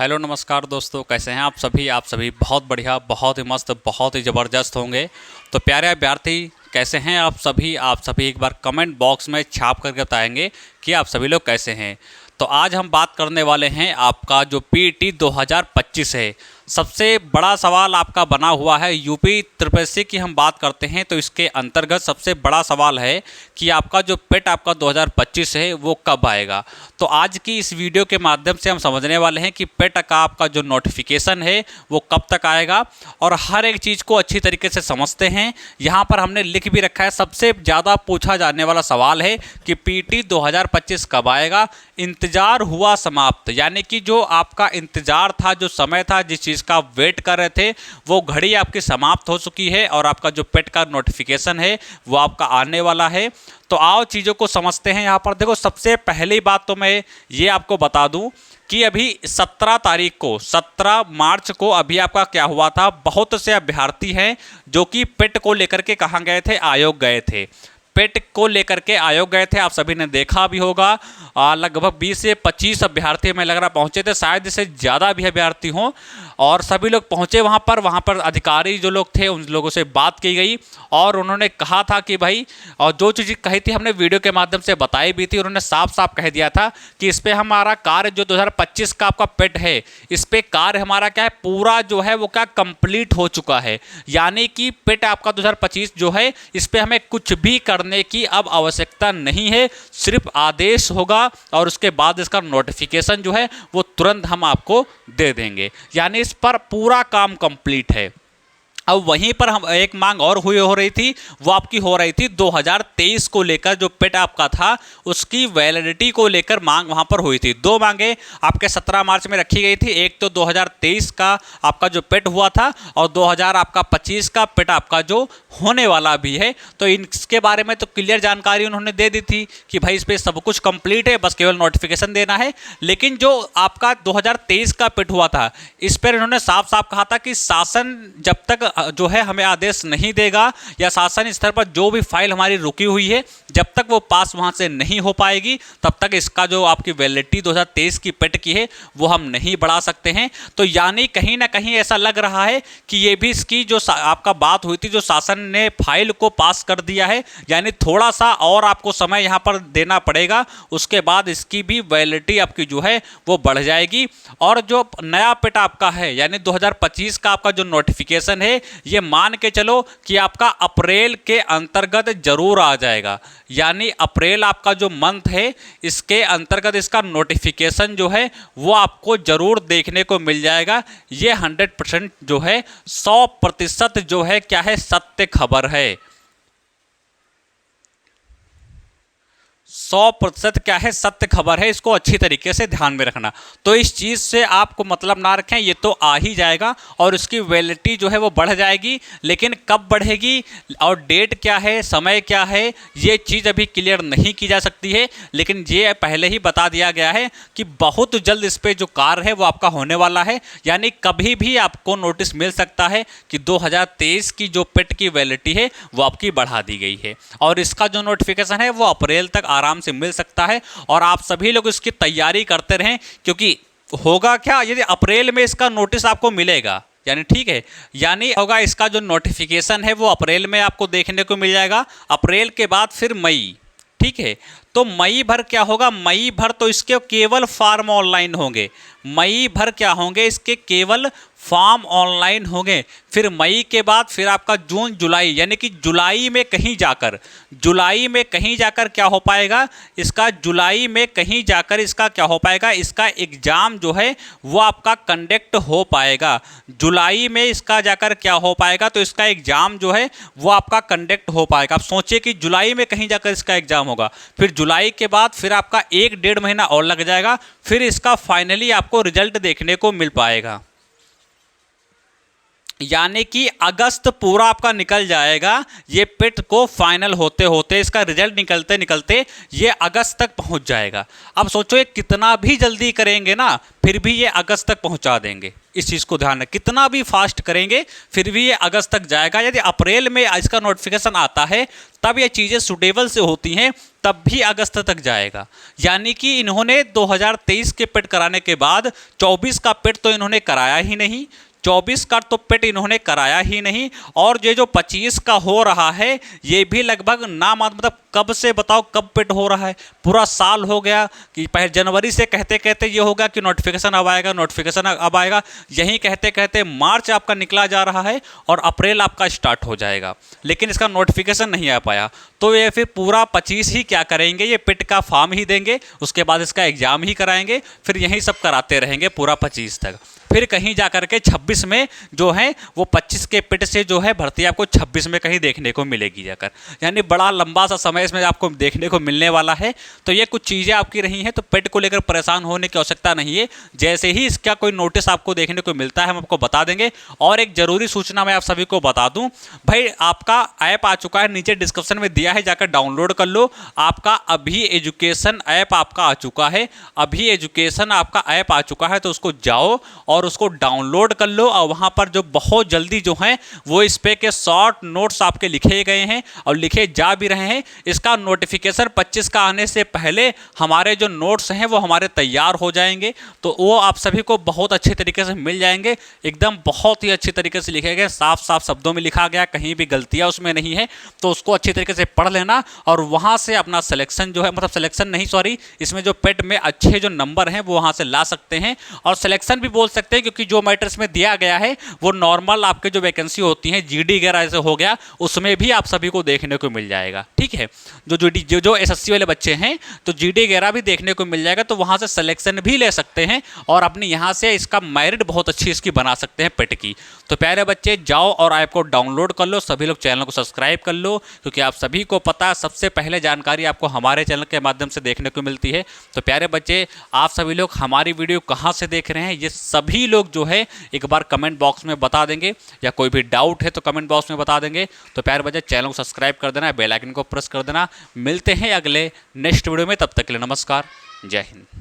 Hello नमस्कार दोस्तों, कैसे हैं आप सभी बहुत बढ़िया, बहुत ही मस्त, बहुत ही ज़बरदस्त होंगे। तो प्यारे अभ्यर्थी, कैसे हैं आप सभी एक बार कमेंट बॉक्स में छाप करके बताएंगे कि आप सभी लोग कैसे हैं। तो आज हम बात करने वाले हैं आपका जो पीटी 2025 है। सबसे बड़ा सवाल आपका बना हुआ है यूपी त्रिपेशी की हम बात करते हैं तो इसके अंतर्गत सबसे बड़ा सवाल है कि आपका जो पेट आपका 2025 है वो कब आएगा। तो आज की इस वीडियो के माध्यम से हम समझने वाले हैं कि पेट का आपका जो नोटिफिकेशन है वो कब तक आएगा और हर एक चीज़ को अच्छी तरीके से समझते हैं। यहाँ पर हमने लिख भी रखा है, सबसे ज़्यादा पूछा जाने वाला सवाल है कि पीटी 2025 कब आएगा। इंतज़ार हुआ समाप्त, यानी कि जो आपका इंतज़ार था, जो समय था, जिस चीज़ का आप वेट कर रहे थे, वो घड़ी आपकी समाप्त हो चुकी है और आपका जो पेट का नोटिफिकेशन है वो आपका आने वाला है। तो आओ चीज़ों को समझते हैं। यहाँ पर देखो, सबसे पहली बात तो मैं ये आपको बता दूं कि अभी 17 मार्च को अभी आपका क्या हुआ था, बहुत से अभ्यर्थी हैं जो कि पेट को लेकर के कहाँ गए थे, आयोग गए थे। पेट को लेकर के आयोग गए थे, आप सभी ने देखा भी होगा। लगभग 20 से 25 अभ्यर्थी में लग रहा पहुंचे थे, शायद इससे ज़्यादा भी अभ्यर्थी हों। और सभी लोग पहुंचे वहां पर अधिकारी जो लोग थे उन लोगों से बात की गई और उन्होंने कहा था कि भाई, और जो चीज़ कही थी हमने वीडियो के माध्यम से बताई भी थी, उन्होंने साफ साफ कह दिया था कि इस पर हमारा कार्य जो 2025 का आपका पेट है, इस पर कार्य हमारा क्या है, पूरा जो है वो क्या कंप्लीट हो चुका है। यानी कि पेट आपका 2025 जो है, इस पर हमें कुछ भी करने की अब आवश्यकता नहीं है, सिर्फ आदेश होगा और उसके बाद इसका नोटिफिकेशन जो है वो तुरंत हम आपको दे देंगे। यानी इस पर पूरा काम कंप्लीट है। अब वहीं पर हम एक मांग और हो रही थी, वो आपकी हो रही थी 2023 को लेकर, जो पेट आपका था उसकी वैलिडिटी को लेकर मांग वहां पर हुई थी। दो मांगे आपके 17 मार्च में रखी गई थी, एक तो 2023 का आपका जो पेट हुआ था और 2025 का पेट आपका जो होने वाला भी है। तो इसके बारे में तो क्लियर जानकारी उन्होंने दे दी थी कि भाई इस पर सब कुछ कंप्लीट है, बस केवल नोटिफिकेशन देना है। लेकिन जो आपका 2023 का पेट हुआ था, इस पर इन्होंने साफ साफ कहा था कि शासन जब तक जो है हमें आदेश नहीं देगा या शासन स्तर पर जो भी फाइल हमारी रुकी हुई है, जब तक वो पास वहां से नहीं हो पाएगी, तब तक इसका जो आपकी वैलिडिटी 2023 की पेट की है वो हम नहीं बढ़ा सकते हैं। तो यानी कहीं ना कहीं ऐसा लग रहा है कि ये भी इसकी जो आपका बात हुई थी, जो शासन ने फाइल को पास कर दिया है, यानी थोड़ा सा और आपको समय यहाँ पर देना पड़ेगा, उसके बाद इसकी भी वैलिडिटी आपकी जो है वो बढ़ जाएगी। और जो नया पेट आपका है, यानी 2025 का आपका जो नोटिफिकेशन है, ये मान के चलो कि आपका अप्रैल के अंतर्गत जरूर आ जाएगा। यानी अप्रैल आपका जो मंथ है, इसके अंतर्गत इसका नोटिफिकेशन जो है वो आपको जरूर देखने को मिल जाएगा। ये 100% जो है, 100% जो है क्या है, सत्य खबर है। 100% क्या है, सत्य खबर है। इसको अच्छी तरीके से ध्यान में रखना। तो इस चीज़ से आपको मतलब ना रखें, ये तो आ ही जाएगा और उसकी वैलिडिटी जो है वो बढ़ जाएगी। लेकिन कब बढ़ेगी और डेट क्या है, समय क्या है, ये चीज़ अभी क्लियर नहीं की जा सकती है। लेकिन ये पहले ही बता दिया गया है कि बहुत जल्द इस पर जो कार्य है वो आपका होने वाला है। यानी कभी भी आपको नोटिस मिल सकता है कि 2023 की जो पेट की वैलिडिटी है वो आपकी बढ़ा दी गई है और इसका जो नोटिफिकेशन है वो अप्रैल तक आराम से मिल सकता है। और आप सभी लोग इसकी तैयारी करते रहें, क्योंकि होगा क्या, यदि अप्रैल में इसका नोटिस आपको मिलेगा, यानी ठीक है, यानी होगा इसका जो नोटिफिकेशन है वो अप्रैल में आपको देखने को मिल जाएगा। अप्रैल के बाद फिर मई, ठीक है। तो मई भर क्या होगा, मई भर तो इसके केवल फॉर्म ऑनलाइन होंगे। मई भर क्या होंगे, इसके केवल फॉर्म ऑनलाइन होंगे। फिर मई के बाद फिर आपका जून जुलाई, यानी कि जुलाई में कहीं जाकर क्या हो पाएगा, इसका जुलाई में कहीं जाकर इसका क्या हो पाएगा, इसका एग्ज़ाम जो है वो आपका कंडक्ट हो पाएगा। जुलाई में इसका जाकर क्या हो पाएगा, तो इसका एग्ज़ाम जो है वो आपका कंडक्ट हो पाएगा। आप सोचिए कि जुलाई में कहीं जाकर इसका एग्ज़ाम होगा, फिर जुलाई के बाद फिर आपका 1-1.5 महीना और लग जाएगा, फिर इसका फाइनली आपको रिजल्ट देखने को मिल पाएगा। यानी कि अगस्त पूरा आपका निकल जाएगा, ये पिट को फाइनल होते होते, इसका रिजल्ट निकलते निकलते ये अगस्त तक पहुंच जाएगा। अब सोचो ये कितना भी जल्दी करेंगे ना, फिर भी ये अगस्त तक पहुंचा देंगे। इस चीज़ को ध्यान रखें, कितना भी फास्ट करेंगे फिर भी ये अगस्त तक जाएगा। यदि अप्रैल में इसका नोटिफिकेशन आता है तब ये चीज़ें सुटेबल से होती हैं, तब भी अगस्त तक जाएगा। यानी कि इन्होंने 2023 के पेट कराने के बाद 24 का पेट तो इन्होंने कराया ही नहीं, 24 का तो पेट इन्होंने कराया ही नहीं, और ये जो 25 का हो रहा है ये भी लगभग ना मतलब कब से बताओ कब पेट हो रहा है, पूरा साल हो गया कि पहले जनवरी से कहते कहते ये होगा कि नोटिफिकेशन अब आएगा, नोटिफिकेशन अब आएगा, यहीं कहते कहते मार्च आपका निकला जा रहा है और अप्रैल आपका स्टार्ट हो जाएगा, लेकिन इसका नोटिफिकेशन नहीं आ पाया। तो ये फिर पूरा 25 ही क्या करेंगे, ये पेट का फॉर्म ही देंगे, उसके बाद इसका एग्जाम ही कराएंगे, फिर यही सब कराते रहेंगे पूरा 25 तक। फिर कहीं जा करके 26 में जो है वो 25 के पेट से जो है भर्ती आपको 26 में कहीं देखने को मिलेगी जाकर, यानी बड़ा लंबा सा समय इसमें आपको देखने को मिलने वाला है। तो ये कुछ चीज़ें आपकी रही हैं, तो पेट को लेकर परेशान होने की आवश्यकता नहीं है। जैसे ही इसका कोई नोटिस आपको देखने को मिलता है हम आपको बता देंगे। और एक ज़रूरी सूचना मैं आप सभी को बता दूं, भाई आपका ऐप आ चुका है, नीचे डिस्क्रिप्शन में दिया है, जाकर डाउनलोड कर लो। आपका अभी एजुकेशन ऐप आपका आ चुका है, अभी एजुकेशन आपका ऐप आ चुका है, तो उसको जाओ और उसको डाउनलोड कर लो। और वहाँ पर जो बहुत जल्दी जो है वो इस पे के शॉर्ट नोट्स आपके लिखे गए हैं और लिखे जा भी रहे हैं। इसका नोटिफिकेशन 25 का आने से पहले हमारे जो नोट्स हैं वो हमारे तैयार हो जाएंगे, तो वो आप सभी को बहुत अच्छे तरीके से मिल जाएंगे। एकदम बहुत ही अच्छी तरीके से लिखे गए, साफ साफ शब्दों में लिखा गया, कहीं भी गलतियाँ उसमें नहीं है। तो उसको अच्छी तरीके से पढ़ लेना और वहाँ से अपना सिलेक्शन जो है, मतलब सिलेक्शन नहीं सॉरी, इसमें जो पेट में अच्छे जो नंबर हैं वो वहाँ से ला सकते हैं। और सिलेक्शन भी बोल सकते हैं, क्योंकि जो मैटर्स में दिया गया है वो नॉर्मल आपके जो वैकेंसी होती हैं, जीडी वगैरह ऐसे हो गया, उसमें भी आप सभी को देखने को मिल जाएगा। ठीक है, जो एसएससी वाले बच्चे हैं तो जीडी वगैरह भी देखने को मिल जाएगा, तो वहाँ से सिलेक्शन भी ले सकते हैं और अपने यहाँ से इसका मेरिट बहुत अच्छी इसकी बना सकते हैं पेट की। तो प्यारे बच्चे जाओ और ऐप को डाउनलोड कर लो, सभी लोग चैनल को सब्सक्राइब कर लो, क्योंकि आप सभी को पता है सबसे पहले जानकारी आपको हमारे चैनल के माध्यम से देखने को मिलती है। तो प्यारे बच्चे आप सभी लोग हमारी वीडियो कहाँ से देख रहे हैं ये सभी लोग जो है एक बार कमेंट बॉक्स में बता देंगे, या कोई भी डाउट है तो कमेंट बॉक्स में बता देंगे। तो प्यारे बच्चे चैनल को सब्सक्राइब कर देना, बेल आइकन को प्रेस कर देना। मिलते हैं अगले नेक्स्ट वीडियो में, तब तक के लिए नमस्कार, जय हिंद।